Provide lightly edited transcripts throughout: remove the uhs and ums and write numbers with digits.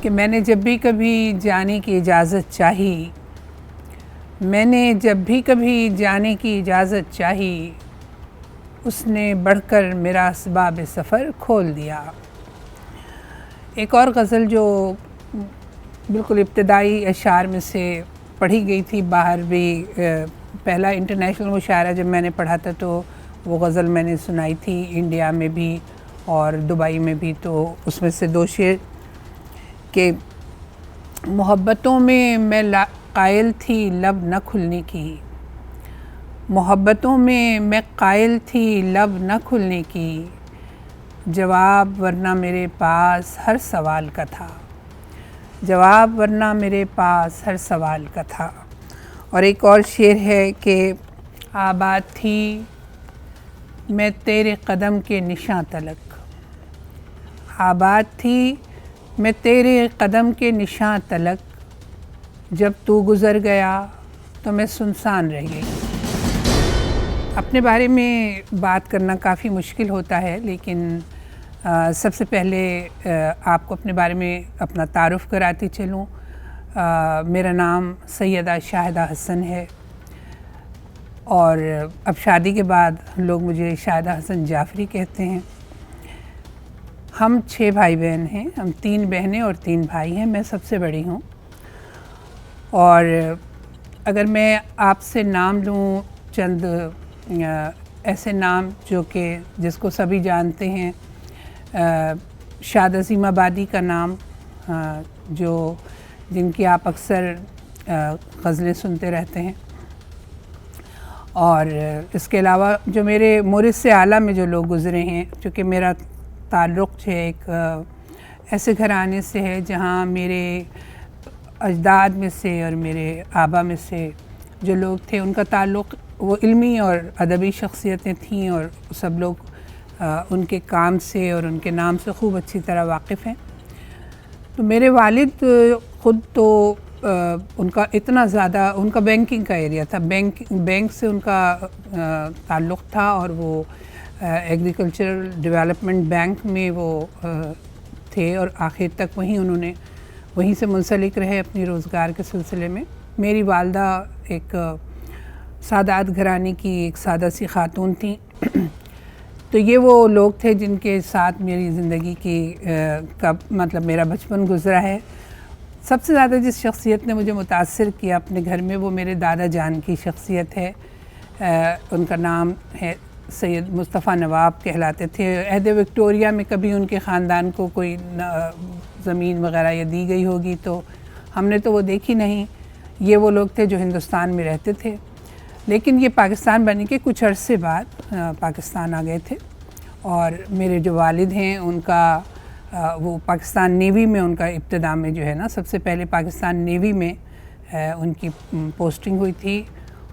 کہ میں نے جب بھی کبھی جانے کی اجازت چاہی، میں نے جب بھی کبھی جانے کی اجازت چاہی، اس نے بڑھ کر میرا اسباب سفر کھول دیا۔ ایک اور غزل جو بالکل ابتدائی اشعار میں سے پڑھی گئی تھی، باہر بھی پہلا انٹرنیشنل مشاعرہ جب میں نے پڑھا تھا تو وہ غزل میں نے سنائی تھی انڈیا میں بھی اور دبئی میں بھی، تو اس میں سے دو شعر کہ محبتوں میں قائل تھی لب نہ کھلنے کی، محبتوں میں قائل تھی لب نہ کھلنے کی، جواب ورنہ میرے پاس ہر سوال کا تھا، جواب ورنہ میرے پاس ہر سوال کا تھا۔ اور ایک اور شعر ہے کہ آباد تھی میں تیرے قدم کے نشاں تلک، آباد تھی میں تیرے قدم کے نشاں تلک، جب تو گزر گیا تو میں سنسان رہ گئی۔ اپنے بارے میں بات کرنا کافی مشکل ہوتا ہے، لیکن سب سے پہلے آپ کو اپنے بارے میں اپنا تعارف کراتی چلوں۔ میرا نام سیدہ شاہدہ حسن ہے، اور اب شادی کے بعد لوگ مجھے شاہدہ حسن جعفری کہتے ہیں۔ ہم 6 بھائی بہن ہیں، ہم 3 بہنیں اور 3 بھائی ہیں، میں سب سے بڑی ہوں۔ اور اگر میں آپ سے نام لوں چند ایسے نام جو کہ جس کو سبھی جانتے ہیں، شاد عظیم آبادی کا نام، جن کی آپ اکثر غزلیں سنتے رہتے ہیں، اور اس کے علاوہ جو میرے مورث سے اعلیٰ میں جو لوگ گزرے ہیں، چونکہ میرا تعلق ہے ایک ایسے گھرانے سے ہے جہاں میرے اجداد میں سے اور میرے آبا میں سے جو لوگ تھے ان کا تعلق وہ علمی اور ادبی شخصیتیں تھیں، اور سب لوگ ان کے کام سے اور ان کے نام سے خوب اچھی طرح واقف ہیں۔ تو میرے والد خود تو ان کا اتنا زیادہ ان کا بینکنگ کا ایریا تھا، بینک سے ان کا تعلق تھا، اور وہ ایگریکلچرل ڈیولپمنٹ بینک میں وہ تھے، اور آخر تک وہیں سے منسلک رہے اپنی روزگار کے سلسلے میں۔ میری والدہ ایک سادات گھرانے کی ایک سادہ سی خاتون تھیں، تو یہ وہ لوگ تھے جن کے ساتھ میری زندگی مطلب میرا بچپن گزرا ہے۔ سب سے زیادہ جس شخصیت نے مجھے متاثر کیا اپنے گھر میں وہ میرے دادا جان کی شخصیت ہے۔ ان کا نام ہے سید مصطفیٰ نواب کہلاتے تھے۔ عہد وکٹوریہ میں کبھی ان کے خاندان کو کوئی زمین وغیرہ یا دی گئی ہوگی تو ہم نے تو وہ دیکھی نہیں۔ یہ وہ لوگ تھے جو ہندوستان میں رہتے تھے، لیکن یہ پاکستان بننے کے کچھ عرصے بعد پاکستان آ گئے تھے، اور میرے جو والد ہیں ان کا وہ پاکستان نیوی میں ان کا ابتدا میں جو ہے نا سب سے پہلے پاکستان نیوی میں ان کی پوسٹنگ ہوئی تھی،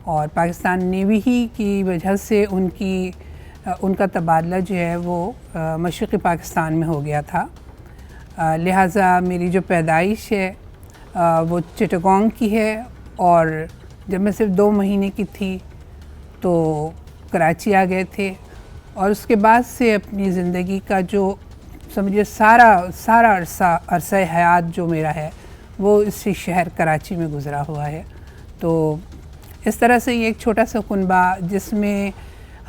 اور پاکستان نیوی ہی کی وجہ سے ان کا تبادلہ جو ہے وہ مشرقی پاکستان میں ہو گیا تھا۔ لہٰذا میری جو پیدائش ہے وہ چٹاگانگ کی ہے، اور جب میں صرف 2 مہینے کی تھی تو کراچی آ گئے تھے، اور اس کے بعد سے اپنی زندگی کا جو سمجھے سارا عرصہ حیات جو میرا ہے وہ اسی شہر کراچی میں گزرا ہوا ہے۔ تو اس طرح سے یہ ایک چھوٹا سا کنبہ جس میں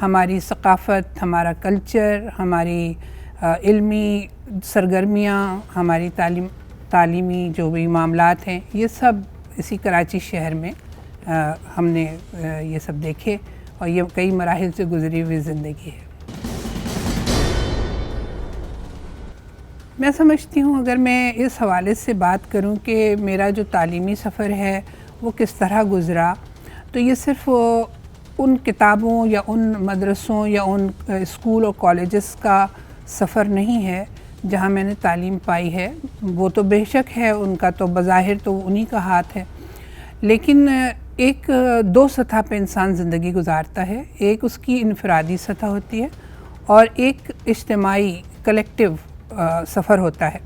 ہماری ثقافت، ہمارا کلچر، ہماری علمی سرگرمیاں، ہماری تعلیمی جو بھی معاملات ہیں، یہ سب اسی کراچی شہر میں ہم نے یہ سب دیکھے، اور یہ کئی مراحل سے گزری ہوئی زندگی ہے۔ میں سمجھتی ہوں اگر میں اس حوالے سے بات کروں کہ میرا جو تعلیمی سفر ہے وہ کس طرح گزرا، تو یہ صرف ان کتابوں یا ان مدرسوں یا ان اسکول اور کالجز کا سفر نہیں ہے جہاں میں نے تعلیم پائی ہے۔ وہ تو بے شک ہے، ان کا تو بظاہر تو انہی کا ہاتھ ہے، لیکن ایک 2 سطح پہ انسان زندگی گزارتا ہے۔ ایک اس کی انفرادی سطح ہوتی ہے، اور ایک اجتماعی کلیکٹیو سفر ہوتا ہے۔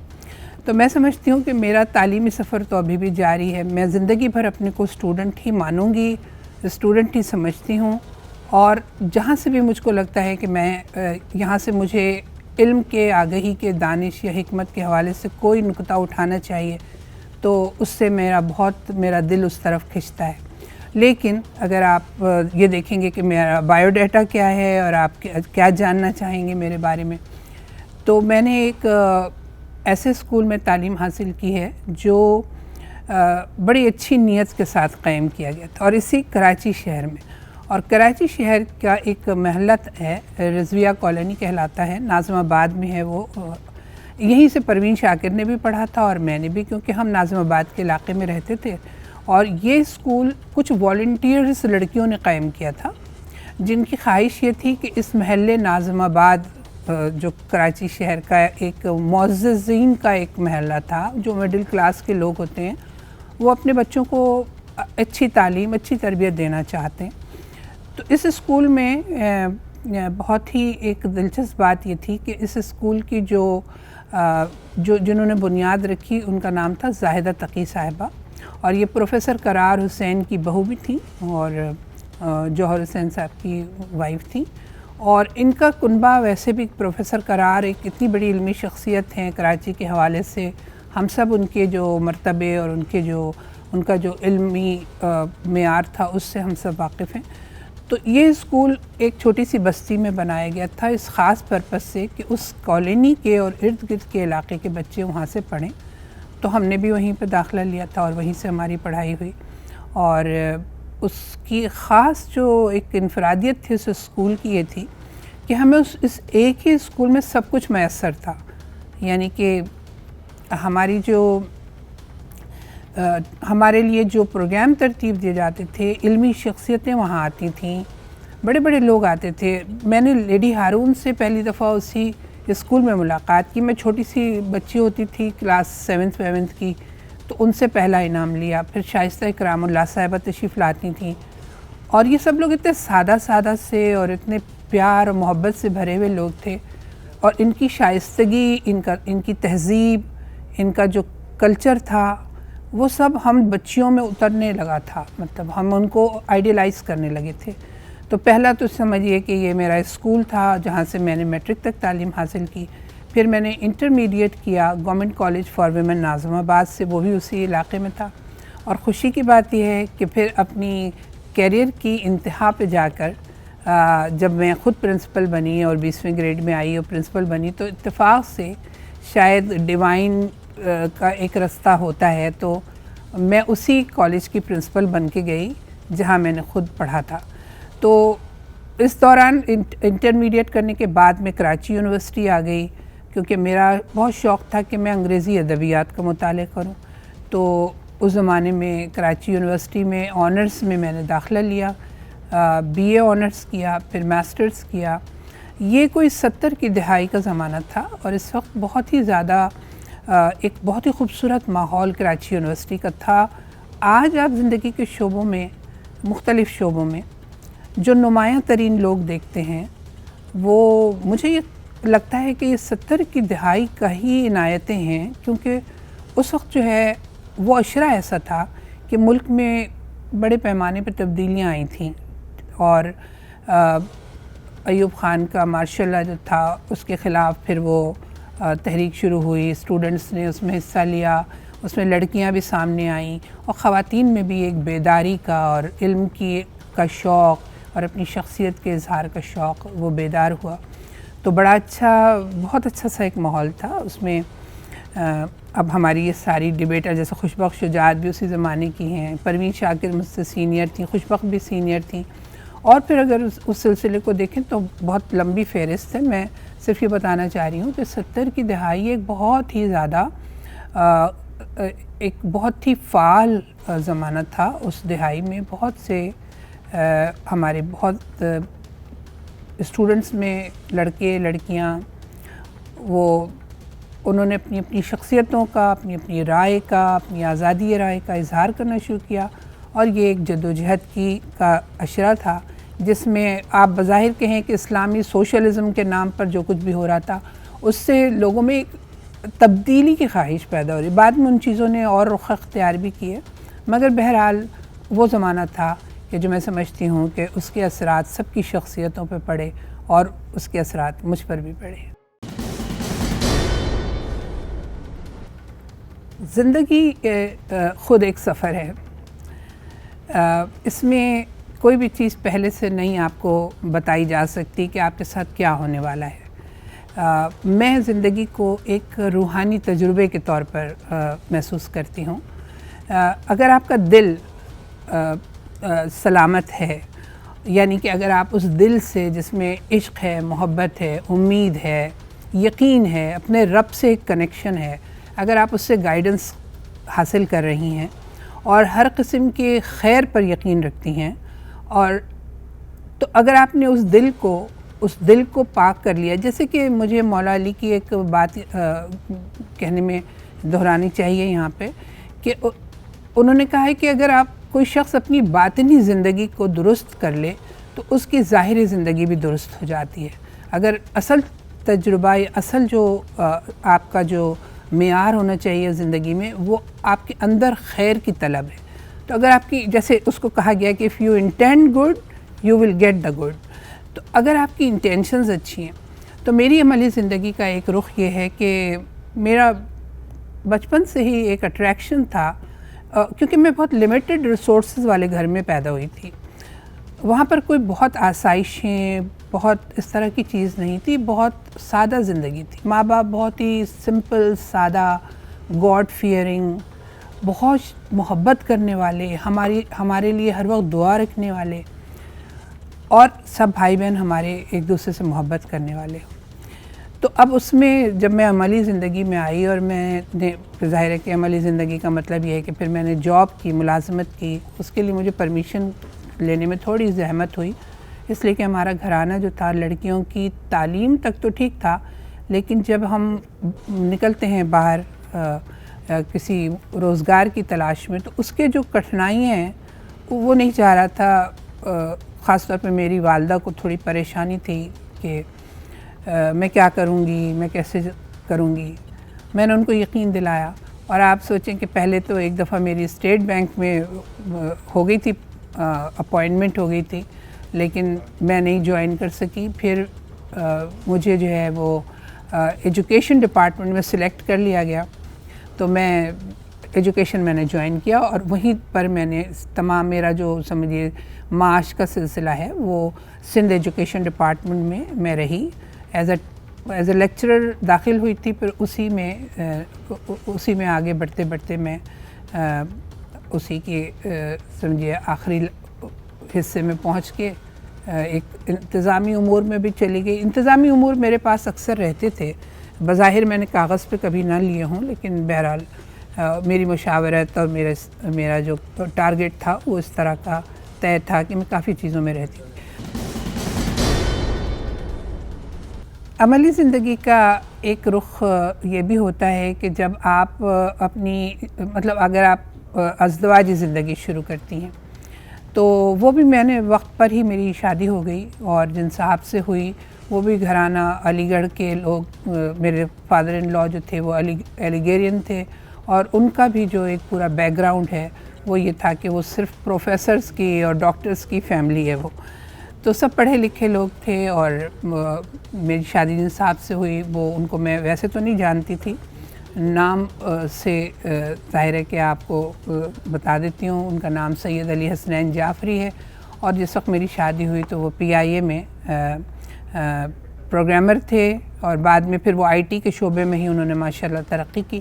تو میں سمجھتی ہوں کہ میرا تعلیمی سفر تو ابھی بھی جاری ہے۔ میں زندگی بھر اپنے کو اسٹوڈنٹ ہی مانوں گی، اسٹوڈنٹ ہی سمجھتی ہوں، اور جہاں سے بھی مجھ کو لگتا ہے کہ میں یہاں سے مجھے علم کے، آگہی کے، دانش یا حکمت کے حوالے سے کوئی نقطہ اٹھانا چاہیے تو اس سے میرا دل اس طرف کھنچتا ہے۔ لیکن اگر آپ یہ دیکھیں گے کہ میرا بایو ڈیٹا کیا ہے اور آپ کیا جاننا چاہیں گے میرے بارے میں، تو میں نے ایک ایسے اسکول میں تعلیم حاصل کی ہے جو بڑی اچھی نیت کے ساتھ قائم کیا گیا تھا، اور اسی کراچی شہر میں۔ اور کراچی شہر کا ایک محلہ ہے، رضویہ کالونی کہلاتا ہے، ناظم آباد میں ہے وہ۔ یہیں سے پروین شاکر نے بھی پڑھا تھا اور میں نے بھی، کیونکہ ہم ناظم آباد کے علاقے میں رہتے تھے۔ اور یہ اسکول کچھ والنٹیئرز لڑکیوں نے قائم کیا تھا، جن کی خواہش یہ تھی کہ اس محلے ناظم آباد جو کراچی شہر کا ایک معززین کا ایک محلہ تھا، جو مڈل کلاس کے لوگ ہوتے ہیں، وہ اپنے بچوں کو اچھی تعلیم، اچھی تربیت دینا چاہتے ہیں۔ تو اس اسکول میں بہت ہی ایک دلچسپ بات یہ تھی کہ اس اسکول کی جنہوں نے بنیاد رکھی ان کا نام تھا زاہدہ تقی صاحبہ، اور یہ پروفیسر قرار حسین کی بہو بھی تھیں اور جوہر حسین صاحب کی وائف تھیں۔ اور ان کا کنبہ ویسے بھی، پروفیسر قرار ایک اتنی بڑی علمی شخصیت ہیں کراچی کے حوالے سے، ہم سب ان کے جو مرتبے اور ان کا جو علمی معیار تھا اس سے ہم سب واقف ہیں۔ تو یہ اسکول ایک چھوٹی سی بستی میں بنایا گیا تھا اس خاص پرپس سے کہ اس کالونی کے اور ارد گرد کے علاقے کے بچے وہاں سے پڑھیں۔ تو ہم نے بھی وہیں پہ داخلہ لیا تھا اور وہیں سے ہماری پڑھائی ہوئی۔ اور اس کی خاص جو ایک انفرادیت تھی اس اسکول کی یہ تھی کہ ہمیں اس ایک ہی اسکول میں سب کچھ میسر تھا، یعنی کہ ہمارے لیے جو پروگرام ترتیب دیے جاتے تھے، علمی شخصیتیں وہاں آتی تھیں، بڑے بڑے لوگ آتے تھے۔ میں نے لیڈی ہارون سے پہلی دفعہ اسی اسکول میں ملاقات کی، میں چھوٹی سی بچی ہوتی تھی، کلاس 7ویں کی، تو ان سے پہلا انعام لیا۔ پھر شائستہ اکرام اللہ صاحبہ تشریف لاتی تھیں، اور یہ سب لوگ اتنے سادہ سے اور اتنے پیار اور محبت سے بھرے ہوئے لوگ تھے، اور ان کی شائستگی، ان کی تہذیب، ان کا جو کلچر تھا، وہ سب ہم بچیوں میں اترنے لگا تھا، مطلب ہم ان کو آئیڈیلائز کرنے لگے تھے۔ تو پہلا تو سمجھیے کہ یہ میرا اسکول تھا جہاں سے میں نے میٹرک تک تعلیم حاصل کی۔ پھر میں نے انٹرمیڈیٹ کیا گورنمنٹ کالج فار ویمن ناظم آباد سے، وہ بھی اسی علاقے میں تھا۔ اور خوشی کی بات یہ ہے کہ پھر اپنی کیریئر کی انتہا پہ جا کر جب میں خود پرنسپل بنی اور 20ویں گریڈ میں آئی اور پرنسپل بنی، تو اتفاق سے شاید ڈیوائن کا ایک رستہ ہوتا ہے، تو میں اسی کالج کی پرنسپل بن کے گئی جہاں میں نے خود پڑھا تھا۔ تو اس دوران انٹرمیڈیٹ کرنے کے بعد میں کراچی یونیورسٹی آ گئی، کیونکہ میرا بہت شوق تھا کہ میں انگریزی ادبیات کا مطالعہ کروں۔ تو اس زمانے میں کراچی یونیورسٹی میں آنرس میں نے داخلہ لیا، بی اے آنرس کیا، پھر ماسٹرز کیا۔ یہ کوئی 70 کی دہائی کا زمانہ تھا، اور اس وقت بہت ہی زیادہ ایک بہت ہی خوبصورت ماحول کراچی یونیورسٹی کا تھا۔ آج آپ زندگی کے شعبوں میں، مختلف شعبوں میں جو نمایاں ترین لوگ دیکھتے ہیں، وہ مجھے یہ لگتا ہے کہ یہ 70 کی دہائی کا ہی عنایتیں ہیں، کیونکہ اس وقت جو ہے وہ اشرہ ایسا تھا کہ ملک میں بڑے پیمانے پہ تبدیلیاں آئی تھیں، اور ایوب خان کا مارشل لا جو تھا اس کے خلاف پھر وہ تحریک شروع ہوئی، اسٹوڈنٹس نے اس میں حصہ لیا، اس میں لڑکیاں بھی سامنے آئیں، اور خواتین میں بھی ایک بیداری کا اور علم کا شوق اور اپنی شخصیت کے اظہار کا شوق وہ بیدار ہوا۔ تو بڑا اچھا، بہت اچھا سا ایک ماحول تھا اس میں۔ اب ہماری یہ ساری ڈبیٹر جیسے خوشبخت شجاعت بھی اسی زمانے کی ہیں، پروین شاکر مجھ سے سینئر تھیں، خوشبخت بھی سینئر تھیں، اور پھر اگر اس سلسلے کو دیکھیں تو بہت لمبی فہرست ہے۔ میں صرف یہ بتانا چاہ رہی ہوں کہ 70 کی دہائی ایک بہت ہی زیادہ ایک بہت ہی فعال زمانہ تھا۔ اس دہائی میں بہت سے ہمارے بہت اسٹوڈنٹس میں لڑکے لڑکیاں انہوں نے اپنی شخصیتوں کا، اپنی رائے کا، اپنی آزادی رائے کا اظہار کرنا شروع کیا، اور یہ ایک جدوجہد کا اشرہ تھا جس میں آپ بظاہر کہیں کہ اسلامی سوشلزم کے نام پر جو کچھ بھی ہو رہا تھا، اس سے لوگوں میں ایک تبدیلی کی خواہش پیدا ہو رہی۔ بعد میں ان چیزوں نے اور رخ اختیار بھی کیے، مگر بہرحال وہ زمانہ تھا کہ جو میں سمجھتی ہوں کہ اس کے اثرات سب کی شخصیتوں پہ پڑے، اور اس کے اثرات مجھ پر بھی پڑے۔ زندگی خود ایک سفر ہے. اس میں کوئی بھی چیز پہلے سے نہیں آپ کو بتائی جا سکتی کہ آپ کے ساتھ کیا ہونے والا ہے. میں زندگی کو ایک روحانی تجربے کے طور پر محسوس کرتی ہوں. اگر آپ کا دل سلامت ہے، یعنی کہ اگر آپ اس دل سے جس میں عشق ہے، محبت ہے، امید ہے، یقین ہے، اپنے رب سے ایک کنیکشن ہے، اگر آپ اس سے گائیڈنس حاصل کر رہی ہیں اور ہر قسم کے خیر پر یقین رکھتی ہیں، اور تو اگر آپ نے اس دل کو پاک کر لیا، جیسے کہ مجھے مولا علی کی ایک بات کہنے میں دہرانی چاہیے یہاں پہ، کہ انہوں نے کہا ہے کہ اگر آپ کوئی شخص اپنی باطنی زندگی کو درست کر لے تو اس کی ظاہری زندگی بھی درست ہو جاتی ہے. اگر اصل تجربہ، اصل جو آپ کا جو معیار ہونا چاہیے زندگی میں، وہ آپ کے اندر خیر کی طلب ہے. تو اگر آپ کی، جیسے اس کو کہا گیا کہ if you intend good you will get the good، تو اگر آپ کی انٹینشنز اچھی ہیں. تو میری عملی زندگی کا ایک رخ یہ ہے کہ میرا بچپن سے ہی ایک اٹریکشن تھا، کیونکہ میں بہت لیمیٹڈ ریسورسز والے گھر میں پیدا ہوئی تھی. وہاں پر کوئی بہت آسائشیں، بہت اس طرح کی چیز نہیں تھی، بہت سادہ زندگی تھی. ماں باپ بہت ہی سمپل، سادہ، گاڈ فیئرنگ، بہت محبت کرنے والے، ہمارے لیے ہر وقت دعا رکھنے والے، اور سب بھائی بہن ہمارے ایک دوسرے سے محبت کرنے والے. تو اب اس میں جب میں عملی زندگی میں آئی، اور میں نے ظاہر ہے کہ عملی زندگی کا مطلب یہ ہے کہ پھر میں نے جاب کی، ملازمت کی. اس کے لیے مجھے پرمیشن لینے میں تھوڑی زحمت ہوئی، اس لیے کہ ہمارا گھرانہ جو تھا لڑکیوں کی تعلیم تک تو ٹھیک تھا، لیکن جب ہم نکلتے ہیں باہر کسی روزگار کی تلاش میں، تو اس کے جو کٹھنائیاں ہیں وہ نہیں چاہ رہا تھا. خاص طور پہ میری والدہ کو تھوڑی پریشانی تھی کہ میں کیا کروں گی، میں کیسے کروں گی. میں نے ان کو یقین دلایا، اور آپ سوچیں کہ پہلے تو ایک دفعہ میری اسٹیٹ بینک میں ہو گئی تھی، اپوائنٹمنٹ ہو گئی تھی، لیکن میں نہیں جوائن کر سکی. پھر مجھے جو ہے وہ ایجوکیشن ڈپارٹمنٹ میں سلیکٹ کر لیا گیا، تو میں ایجوکیشن میں نے جوائن کیا، اور وہیں پر میں نے تمام میرا جو سمجھیے معاش کا سلسلہ ہے وہ سندھ ایجوکیشن ڈپارٹمنٹ میں رہی. ایز اے لیکچرر داخل ہوئی تھی، پھر اسی میں آگے بڑھتے بڑھتے میں اسی کے سمجھیے آخری حصے میں پہنچ کے ایک انتظامی امور میں بھی چلی گئی. انتظامی امور میرے پاس اکثر رہتے تھے، بظاہر میں نے کاغذ پہ کبھی نہ لیے ہوں، لیکن بہرحال میری مشاورت اور میرا جو ٹارگٹ تھا وہ اس طرح کا طے تھا کہ میں کافی چیزوں میں رہتی ہوں. عملی زندگی کا ایک رخ یہ بھی ہوتا ہے کہ جب آپ مطلب اگر آپ ازدواجی زندگی شروع کرتی ہیں، تو وہ بھی میں نے وقت پر ہی میری شادی ہو گئی، اور جن صاحب سے ہوئی وہ بھی گھرانہ علی گڑھ کے لوگ. میرے فادر ان لا جو تھے وہ ایلیگیرین تھے، اور ان کا بھی جو ایک پورا بیک گراؤنڈ ہے وہ یہ تھا کہ وہ صرف پروفیسرز کی اور ڈاکٹرز کی فیملی ہے. وہ تو سب پڑھے لکھے لوگ تھے، اور میری شادی جن صاحب سے ہوئی وہ ان کو میں ویسے تو نہیں جانتی تھی، نام سے ظاہر ہے کہ آپ کو بتا دیتی ہوں. ان کا نام سید علی حسنین جعفری ہے، اور جس وقت میری شادی ہوئی تو وہ PIA میں پروگرامر تھے، اور بعد میں پھر وہ IT کے شعبے میں ہی انہوں نے ماشاءاللہ ترقی کی.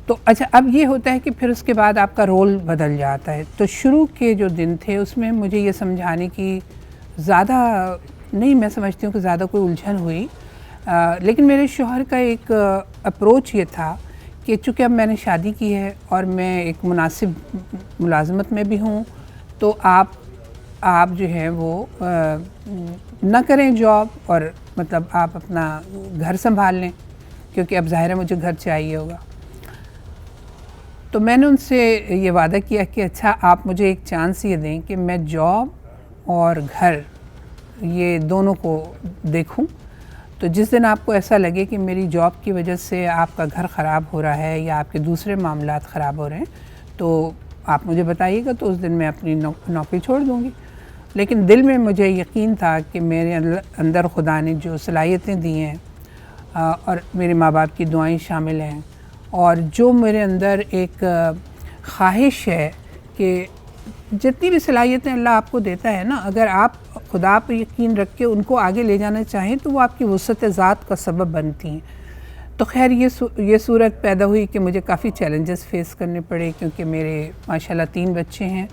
تو اچھا، اب یہ ہوتا ہے کہ پھر اس کے بعد آپ کا رول بدل جاتا ہے. تو شروع کے جو دن تھے اس میں مجھے یہ سمجھانے کی زیادہ نہیں، میں سمجھتی ہوں کہ زیادہ کوئی الجھن ہوئی، لیکن میرے شوہر کا ایک اپروچ یہ تھا کہ چونکہ اب میں نے شادی کی ہے اور میں ایک مناسب ملازمت میں بھی ہوں، تو آپ جو ہے وہ نہ کریں جاب، اور مطلب آپ اپنا گھر سنبھال لیں، کیونکہ اب ظاہر ہے مجھے گھر چاہیے ہوگا. تو میں نے ان سے یہ وعدہ کیا کہ اچھا آپ مجھے ایک چانس یہ دیں کہ میں جاب اور گھر یہ دونوں کو دیکھوں. تو جس دن آپ کو ایسا لگے کہ میری جاب کی وجہ سے آپ کا گھر خراب ہو رہا ہے یا آپ کے دوسرے معاملات خراب ہو رہے ہیں تو آپ مجھے بتائیے گا، تو اس دن میں اپنی نوکری چھوڑ دوں گی. لیکن دل میں مجھے یقین تھا کہ میرے اندر خدا نے جو صلاحیتیں دی ہیں، اور میرے ماں باپ کی دعائیں شامل ہیں، اور جو میرے اندر ایک خواہش ہے کہ جتنی بھی صلاحیتیں اللہ آپ کو دیتا ہے نا، اگر آپ خدا پہ یقین رکھ کے ان کو آگے لے جانا چاہیں تو وہ آپ کی وسعت ذات کا سبب بنتی ہیں۔ تو خیر یہ صورت پیدا ہوئی کہ مجھے کافی چیلنجز فیس کرنے پڑے، کیونکہ میرے ماشاءاللہ 3 بچے ہیں،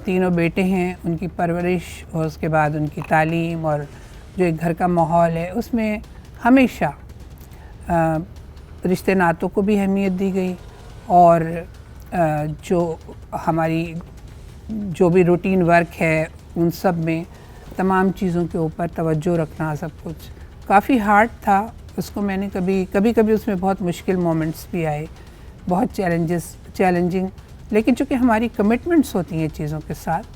تینوں بیٹے ہیں، ان کی پرورش اور اس کے بعد ان کی تعلیم اور جو ایک گھر کا ماحول ہے اس میں ہمیشہ رشتے ناتوں کو بھی اہمیت دی گئی، اور جو ہماری جو بھی روٹین ورک ہے ان سب میں تمام چیزوں کے اوپر توجہ رکھنا، سب کچھ کافی ہارڈ تھا۔ اس کو میں نے کبھی اس میں بہت مشکل مومنٹس بھی آئے، بہت چیلنجنگ، لیکن چونکہ ہماری کمٹمنٹس ہوتی ہیں چیزوں کے ساتھ،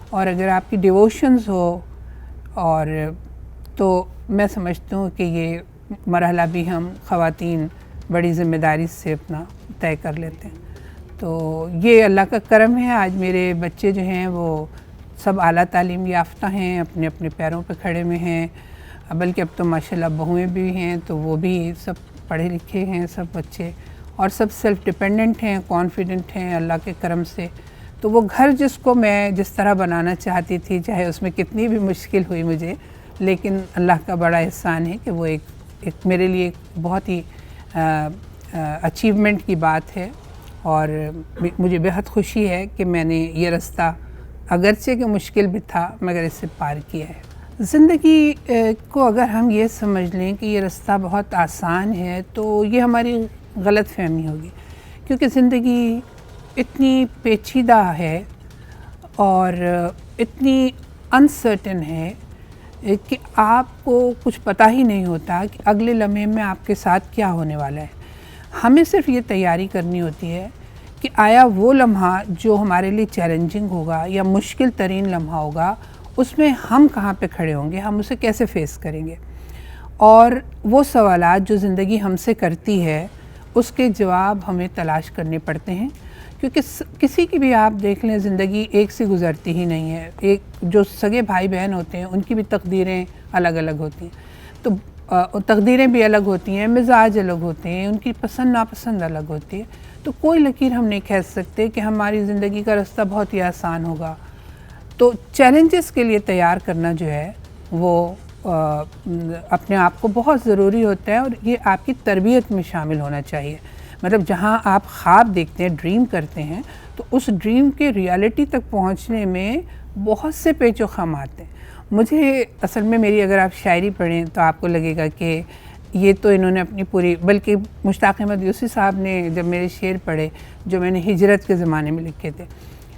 اور اگر آپ کی ڈیووشنز ہو اور تو میں سمجھتی ہوں کہ یہ مرحلہ بھی ہم خواتین بڑی ذمہ داری سے اپنا طے کر لیتے ہیں۔ تو یہ اللہ کا کرم ہے، آج میرے بچے جو ہیں وہ سب اعلیٰ تعلیم یافتہ ہیں، اپنے اپنے پیروں پہ کھڑے ہوئے ہیں، بلکہ اب تو ماشاءاللہ بہویں بھی ہیں تو وہ بھی سب پڑھے لکھے ہیں سب بچے، اور سب سیلف ڈیپینڈنٹ ہیں، کانفیڈنٹ ہیں اللہ کے کرم سے۔ تو وہ گھر جس کو میں جس طرح بنانا چاہتی تھی، چاہے اس میں کتنی بھی مشکل ہوئی مجھے، لیکن اللہ کا بڑا احسان ہے کہ وہ ایک میرے لیے ایک بہت ہی اچیومنٹ کی بات ہے، اور مجھے بہت خوشی ہے کہ میں نے یہ رستہ اگرچہ کہ مشکل بھی تھا مگر اس سے پار کیا ہے۔ زندگی کو اگر ہم یہ سمجھ لیں کہ یہ رستہ بہت آسان ہے تو یہ ہماری غلط فہمی ہوگی، کیونکہ زندگی اتنی پیچیدہ ہے اور اتنی انسرٹن ہے کہ آپ کو کچھ پتہ ہی نہیں ہوتا کہ اگلے لمحے میں آپ کے ساتھ کیا ہونے والا ہے۔ ہمیں صرف یہ تیاری کرنی ہوتی ہے کہ آیا وہ لمحہ جو ہمارے لیے چیلنجنگ ہوگا یا مشکل ترین لمحہ ہوگا، اس میں ہم کہاں پہ کھڑے ہوں گے، ہم اسے کیسے فیس کریں گے، اور وہ سوالات جو زندگی ہم سے کرتی ہے اس کے جواب ہمیں تلاش کرنے پڑتے ہیں، کیونکہ کسی کی بھی آپ دیکھ لیں زندگی ایک سی گزرتی ہی نہیں ہے۔ ایک جو سگے بھائی بہن ہوتے ہیں ان کی بھی تقدیریں الگ الگ ہوتی ہیں، تو تقدیریں بھی الگ ہوتی ہیں، مزاج الگ ہوتے ہیں، ان کی پسند ناپسند الگ ہوتی ہے، تو کوئی لکیر ہم نہیں کہہ سکتے کہ ہماری زندگی کا رستہ بہت ہی آسان ہوگا۔ تو چیلنجز کے لیے تیار کرنا جو ہے وہ اپنے آپ کو بہت ضروری ہوتا ہے، اور یہ آپ کی تربیت میں شامل ہونا چاہیے۔ مطلب جہاں آپ خواب دیکھتے ہیں، ڈریم کرتے ہیں، تو اس ڈریم کے ریالٹی تک پہنچنے میں بہت سے پیچ و خم آتے ہیں۔ مجھے اصل میں میری اگر آپ شاعری پڑھیں تو آپ کو لگے گا کہ یہ تو انہوں نے اپنی پوری، بلکہ مشتاق احمد یوسی صاحب نے جب میرے شعر پڑھے جو میں نے ہجرت کے زمانے میں لکھے تھے،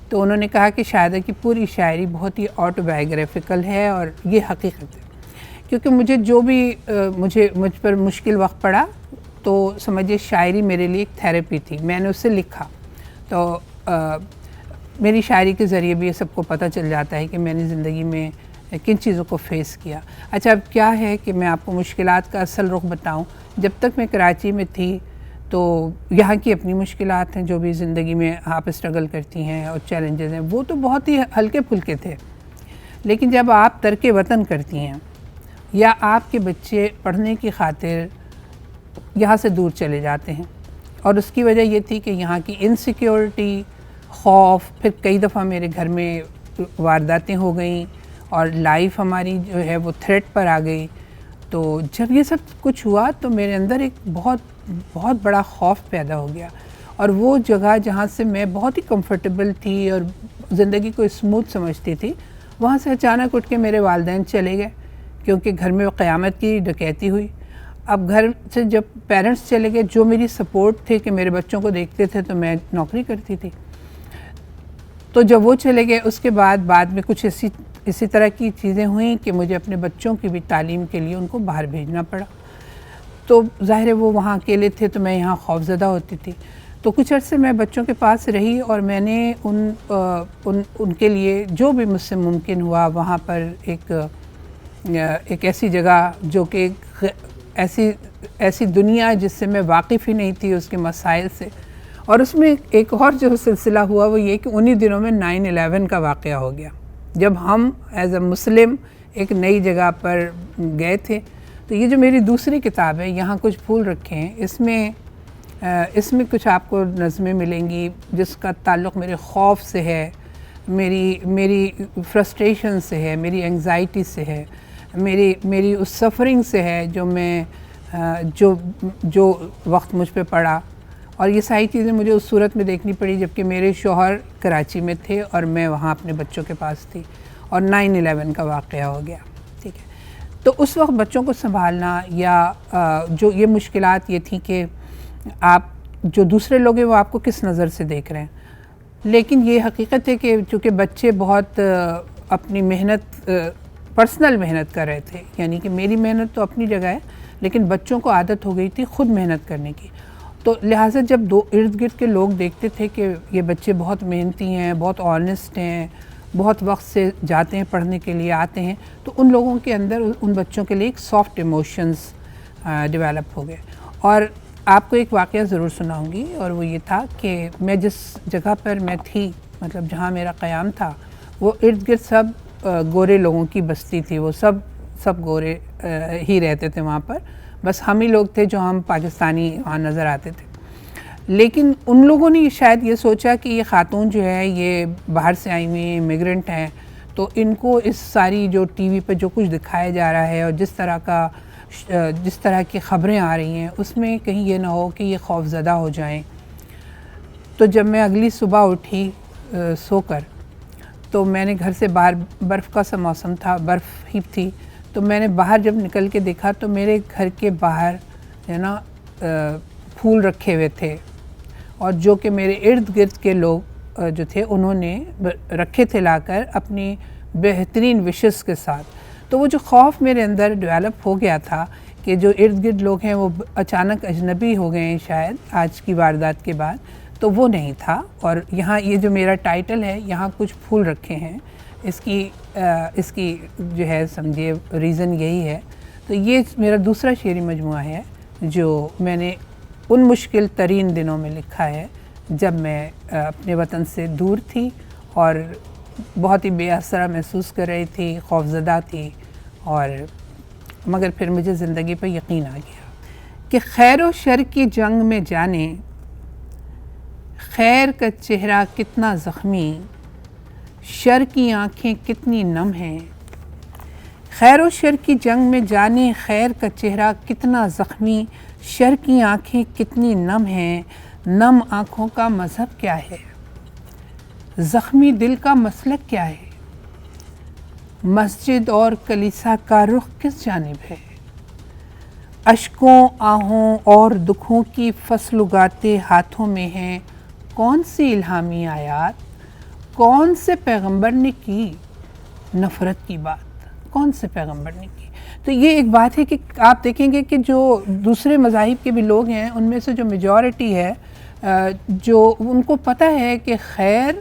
تو انہوں نے کہا کہ شاعرہ کی پوری شاعری بہت ہی آٹو بایوگرافیکل ہے، اور یہ حقیقت ہے، کیونکہ مجھے جو بھی مجھ پر مشکل وقت پڑا تو سمجھے شاعری میرے لیے ایک تھیراپی تھی، میں نے اسے لکھا، تو میری شاعری کے ذریعے بھی یہ سب کو پتہ چل جاتا ہے کہ میں نے زندگی میں کن چیزوں کو فیس کیا۔ اچھا، اب کیا ہے کہ میں آپ کو مشکلات کا اصل رخ بتاؤں۔ جب تک میں کراچی میں تھی تو یہاں کی اپنی مشکلات ہیں جو بھی زندگی میں آپ اسٹرگل کرتی ہیں اور چیلنجز ہیں، وہ تو بہت ہی ہلکے پھلکے تھے، لیکن جب آپ ترک وطن کرتی ہیں یا آپ کے بچے پڑھنے کی خاطر یہاں سے دور چلے جاتے ہیں، اور اس کی وجہ یہ تھی کہ یہاں کی انسیکیورٹی، خوف، پھر کئی دفعہ میرے گھر میں وارداتیں ہو گئیں اور لائف ہماری جو ہے وہ تھریٹ پر آ گئی۔ تو جب یہ سب کچھ ہوا تو میرے اندر ایک بہت بڑا خوف پیدا ہو گیا، اور وہ جگہ جہاں سے میں بہت ہی کمفرٹیبل تھی اور زندگی کو اسموتھ سمجھتی تھی، وہاں سے اچانک اٹھ کے میرے والدین چلے گئے، کیونکہ گھر میں قیامت کی ڈکیتی ہوئی۔ اب گھر سے جب پیرنٹس چلے گئے، جو میری سپورٹ تھے کہ میرے بچوں کو دیکھتے تھے، تو میں نوکری کرتی تھی، تو جب وہ چلے گئے اس کے بعد میں کچھ اسی طرح کی چیزیں ہوئیں کہ مجھے اپنے بچوں کی بھی تعلیم کے لیے ان کو باہر بھیجنا پڑا۔ تو ظاہر ہے وہ وہاں اکیلے تھے تو میں یہاں خوفزدہ ہوتی تھی، تو کچھ عرصے میں بچوں کے پاس رہی، اور میں نے ان کے لیے جو بھی مجھ سے ممکن ہوا وہاں پر ایک ایسی جگہ جو کہ ایسی دنیا جس سے میں واقف ہی نہیں تھی اس کے مسائل سے، اور اس میں ایک اور جو سلسلہ ہوا وہ یہ کہ انہی دنوں میں 9/11 کا واقعہ ہو گیا، جب ہم ایز اے مسلم ایک نئی جگہ پر گئے تھے۔ تو یہ جو میری دوسری کتاب ہے، یہاں کچھ پھول رکھے ہیں، اس میں اس میں کچھ آپ کو نظمیں ملیں گی جس کا تعلق میرے خوف سے ہے، میری فرسٹریشن سے ہے، میری انگزائٹی سے ہے، میری اس سفرنگ سے ہے جو میں جو وقت مجھ پہ پڑا. اور یہ ساری چیزیں مجھے اس صورت میں دیکھنی پڑی جبکہ میرے شوہر کراچی میں تھے اور میں وہاں اپنے بچوں کے پاس تھی اور 9/11 کا واقعہ ہو گیا. ٹھیک ہے، تو اس وقت بچوں کو سنبھالنا یا جو یہ مشکلات یہ تھی کہ آپ جو دوسرے لوگ ہیں وہ آپ کو کس نظر سے دیکھ رہے ہیں. لیکن یہ حقیقت ہے کہ چونکہ بچے بہت اپنی محنت پرسنل محنت کر رہے تھے، یعنی کہ میری محنت تو اپنی جگہ ہے لیکن بچوں کو عادت ہو گئی تھی خود محنت کرنے کی. تو لہٰذا جب ارد گرد کے لوگ دیکھتے تھے کہ یہ بچے بہت محنتی ہیں، بہت آنیسٹ ہیں، بہت وقت سے جاتے ہیں پڑھنے کے لیے، آتے ہیں، تو ان لوگوں کے اندر ان بچوں کے لیے ایک سافٹ ایموشنز ڈیولپ ہو گئے. اور آپ کو ایک واقعہ ضرور سناؤں گی، اور وہ یہ تھا کہ میں جس جگہ پر میں تھی، مطلب جہاں میرا قیام تھا، وہ ارد گرد سب گورے لوگوں کی بستی تھی. وہ سب گورے ہی رہتے تھے وہاں پر، بس ہم ہی لوگ تھے جو ہم پاکستانی وہاں نظر آتے تھے. لیکن ان لوگوں نے شاید یہ سوچا کہ یہ خاتون جو ہے یہ باہر سے آئی ہوئی امیگرنٹ ہیں، تو ان کو اس ساری جو ٹی وی پہ جو کچھ دکھایا جا رہا ہے اور جس طرح کی خبریں آ رہی ہیں اس میں کہیں یہ نہ ہو کہ یہ خوف زدہ ہو جائیں. تو جب میں اگلی صبح اٹھی سو کر، تو میں نے گھر سے باہر، برف کا سا موسم تھا، برف ہی تھی، تو میں نے باہر جب نکل کے دیکھا تو میرے گھر کے باہر جو ہے نا پھول رکھے ہوئے تھے، اور جو کہ میرے ارد گرد کے لوگ جو تھے انہوں نے رکھے تھے لا کر اپنی بہترین وشز کے ساتھ. تو وہ جو خوف میرے اندر ڈیولپ ہو گیا تھا کہ جو ارد گرد لوگ ہیں وہ اچانک اجنبی ہو گئے ہیں شاید آج کی واردات کے بعد، تو وہ نہیں تھا. اور یہاں یہ جو میرا ٹائٹل ہے، یہاں کچھ پھول رکھے ہیں، اس کی جو ہے سمجھیے ریزن یہی ہے. تو یہ میرا دوسرا شعری مجموعہ ہے جو میں نے ان مشکل ترین دنوں میں لکھا ہے جب میں اپنے وطن سے دور تھی اور بہت ہی بے آسرا محسوس کر رہی تھی، خوفزدہ تھی. اور مگر پھر مجھے زندگی پہ یقین آ گیا کہ خیر و شر کی جنگ میں جانے خیر کا چہرہ کتنا زخمی، شر کی آنکھیں کتنی نم ہیں. خیر و شر کی جنگ میں جانے خیر کا چہرہ کتنا زخمی، شر کی آنکھیں کتنی نم ہیں. نم آنکھوں کا مذہب کیا ہے، زخمی دل کا مسلک کیا ہے، مسجد اور کلیسا کا رخ کس جانب ہے. اشکوں آہوں اور دکھوں کی فصل اگاتے ہاتھوں میں ہیں کون سی الہامی آیات، کون سے پیغمبر نے کی نفرت کی بات، کون سے پیغمبر نے کی. تو یہ ایک بات ہے کہ آپ دیکھیں گے کہ جو دوسرے مذاہب کے بھی لوگ ہیں ان میں سے جو میجورٹی ہے جو ان کو پتہ ہے کہ خیر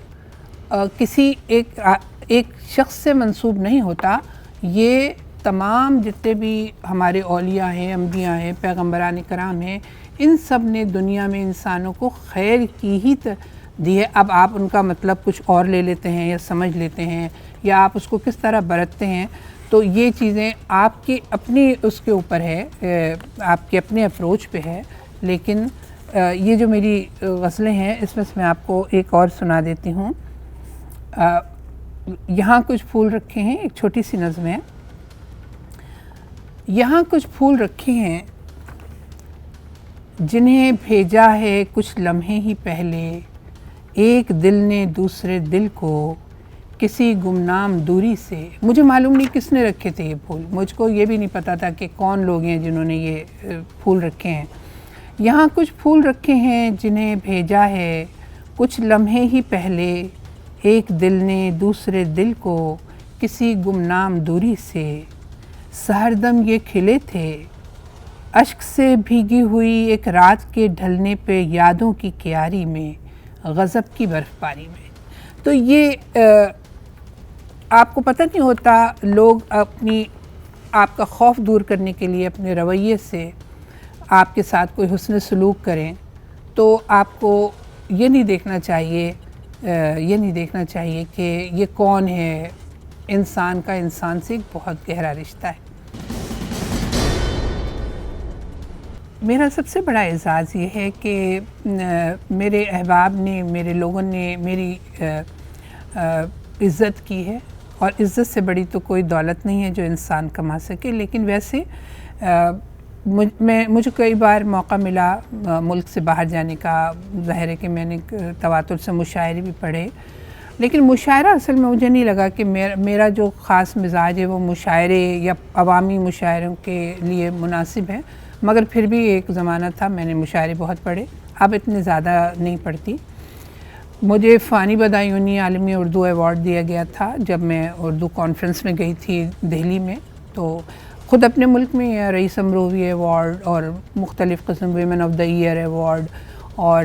کسی ایک شخص سے منسوب نہیں ہوتا. یہ تمام جتنے بھی ہمارے اولیاء ہیں، انبیاء ہیں، پیغمبران کرام ہیں، ان سب نے دنیا میں انسانوں کو خیر کی ہی دی ہے. اب آپ ان کا مطلب کچھ اور لے لیتے ہیں یا سمجھ لیتے ہیں یا آپ اس کو کس طرح برتتے ہیں، تو یہ چیزیں آپ کی اپنی اس کے اوپر ہے، آپ کے اپنے اپروچ پہ ہے. لیکن یہ جو میری غزلیں ہیں اس میں سے میں آپ کو ایک اور سنا دیتی ہوں. یہاں کچھ پھول رکھے ہیں، ایک چھوٹی سی نظم ہے. یہاں کچھ پھول رکھے ہیں جنہیں بھیجا ہے کچھ لمحے ہی پہلے، ایک دل نے دوسرے دل کو کسی گمنام دوری سے. مجھے معلوم نہیں کس نے رکھے تھے یہ پھول، مجھ کو یہ بھی نہیں پتا تھا کہ کون لوگ ہیں جنہوں نے یہ پھول رکھے ہیں. یہاں کچھ پھول رکھے ہیں جنہیں بھیجا ہے کچھ لمحے ہی پہلے، ایک دل نے دوسرے دل کو کسی گمنام دوری سے. سحردم یہ کھلے تھے اشک سے بھیگی ہوئی ایک رات کے ڈھلنے پہ، یادوں کی کیاری میں، غضب کی برف باری میں. تو یہ آپ کو پتہ نہیں ہوتا، لوگ آپ کا خوف دور کرنے کے لیے اپنے رویے سے آپ کے ساتھ کوئی حسن سلوک کریں تو آپ کو یہ نہیں دیکھنا چاہیے کہ یہ کون ہے. انسان کا انسان سے ایک بہت گہرا رشتہ ہے. میرا سب سے بڑا اعزاز یہ ہے کہ میرے احباب نے، میرے لوگوں نے میری عزت کی ہے، اور عزت سے بڑی تو کوئی دولت نہیں ہے جو انسان کما سکے. لیکن ویسے مجھے کئی بار موقع ملا ملک سے باہر جانے کا. ظاہر ہے کہ میں نے تواتر سے مشاعرے بھی پڑھے، لیکن مشاعرہ اصل میں مجھے نہیں لگا کہ میرا جو خاص مزاج ہے وہ مشاعرے یا عوامی مشاعروں کے لیے مناسب ہے. مگر پھر بھی ایک زمانہ تھا میں نے مشاعرے بہت پڑھے، اب اتنے زیادہ نہیں پڑھتی. مجھے فانی بدایونی عالمی اردو ایوارڈ دیا گیا تھا جب میں اردو کانفرنس میں گئی تھی دہلی میں. تو خود اپنے ملک میں رئیس امروی ایوارڈ اور مختلف قسم women of the year award اور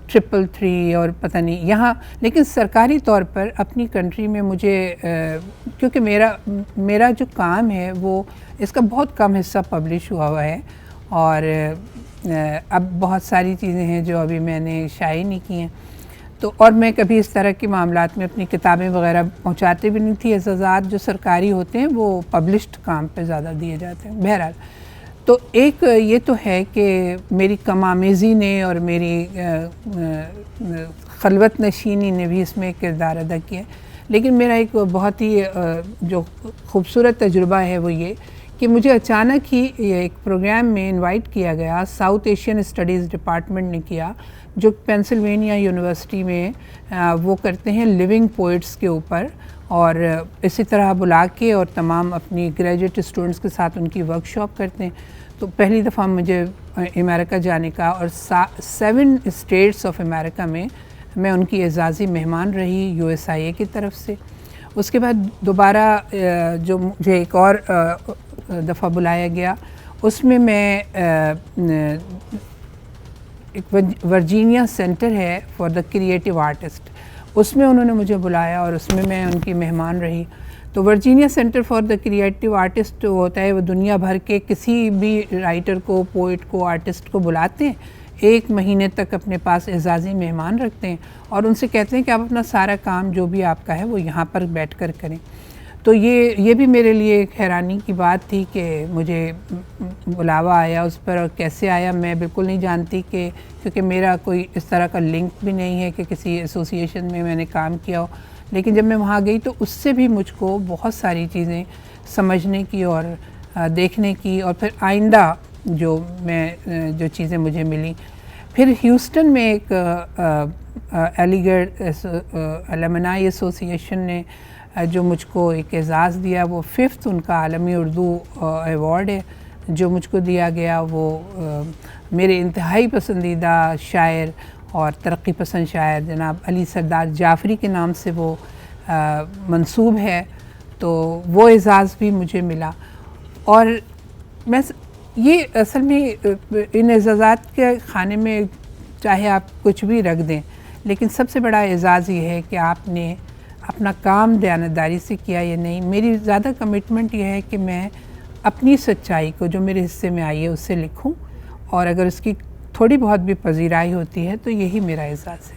333 اور پتہ نہیں یہاں، لیکن سرکاری طور پر اپنی کنٹری میں مجھے کیونکہ میرا جو کام ہے وہ اس کا بہت کم حصہ پبلش ہوا ہے، اور اب بہت ساری چیزیں ہیں جو ابھی میں نے شائع نہیں کی ہیں. تو اور میں کبھی اس طرح کے معاملات میں اپنی کتابیں وغیرہ پہنچاتے بھی نہیں تھی. اعزازات جو سرکاری ہوتے ہیں وہ پبلشڈ کام پہ زیادہ دیے جاتے ہیں. بہرحال تو ایک یہ تو ہے کہ میری کم آمیزی نے اور میری خلوت نشینی نے بھی اس میں ایک کردار ادا کیا. لیکن میرا ایک بہت ہی جو خوبصورت تجربہ ہے وہ یہ کہ مجھے اچانک ہی ایک پروگرام میں انوائٹ کیا گیا، ساؤتھ ایشین اسٹڈیز ڈپارٹمنٹ نے کیا، جو پینسلوینیا یونیورسٹی میں وہ کرتے ہیں لیونگ پوئٹس کے اوپر، اور اسی طرح بلا کے اور تمام اپنی گریجویٹ اسٹوڈنٹس کے ساتھ ان کی ورک شاپ کرتے ہیں. تو پہلی دفعہ مجھے امریکہ جانے کا، اور 7 اسٹیٹس آف امریکہ میں ان کی اعزازی مہمان رہی USA کی طرف سے. اس کے بعد دوبارہ جو مجھے ایک اور دفعہ بلایا گیا، اس میں ایک ورجینیا سینٹر ہے فار دا کریٹیو آرٹسٹ، اس میں انہوں نے مجھے بلایا اور اس میں ان کی مہمان رہی. تو Virginia centre for the creative artist ہوتا ہے، وہ دنیا بھر کے کسی بھی رائٹر کو، پوئٹ کو، آرٹسٹ کو بلاتے ہیں، 1 مہینے تک اپنے پاس اعزازی مہمان رکھتے ہیں اور ان سے کہتے ہیں کہ آپ اپنا سارا کام جو بھی آپ کا ہے وہ یہاں پر بیٹھ کر کریں. تو یہ بھی میرے لیے ایک حیرانی کی بات تھی کہ مجھے بلاوا آیا اس پر، اور کیسے آیا میں بالکل نہیں جانتی، کیونکہ میرا کوئی اس طرح کا لنک بھی نہیں ہے کہ کسی ایسوسی ایشن میں نے کام کیا ہو. لیکن جب میں وہاں گئی تو اس سے بھی مجھ کو بہت ساری چیزیں سمجھنے کی اور دیکھنے کی، اور پھر آئندہ جو چیزیں مجھے ملیں. پھر ہیوسٹن میں ایک علی گڑھ الومنائی ایسوسی ایشن نے جو مجھ کو ایک اعزاز دیا، وہ 5th ان کا عالمی اردو ایوارڈ ہے جو مجھ کو دیا گیا. وہ میرے انتہائی پسندیدہ شاعر اور ترقی پسند شاعر جناب علی سردار جعفری کے نام سے وہ منسوب ہے. تو وہ اعزاز بھی مجھے ملا. اور میں یہ اصل میں ان اعزازات کے خانے میں چاہے آپ کچھ بھی رکھ دیں، لیکن سب سے بڑا اعزاز یہ ہے کہ آپ نے اپنا کام دیانتداری سے کیا یا نہیں. میری زیادہ کمٹمنٹ یہ ہے کہ میں اپنی سچائی کو جو میرے حصے میں آئی ہے اس سے لکھوں، اور اگر اس کی تھوڑی بہت بھی پذیرائی ہوتی ہے تو یہی میرا اعزاز ہے.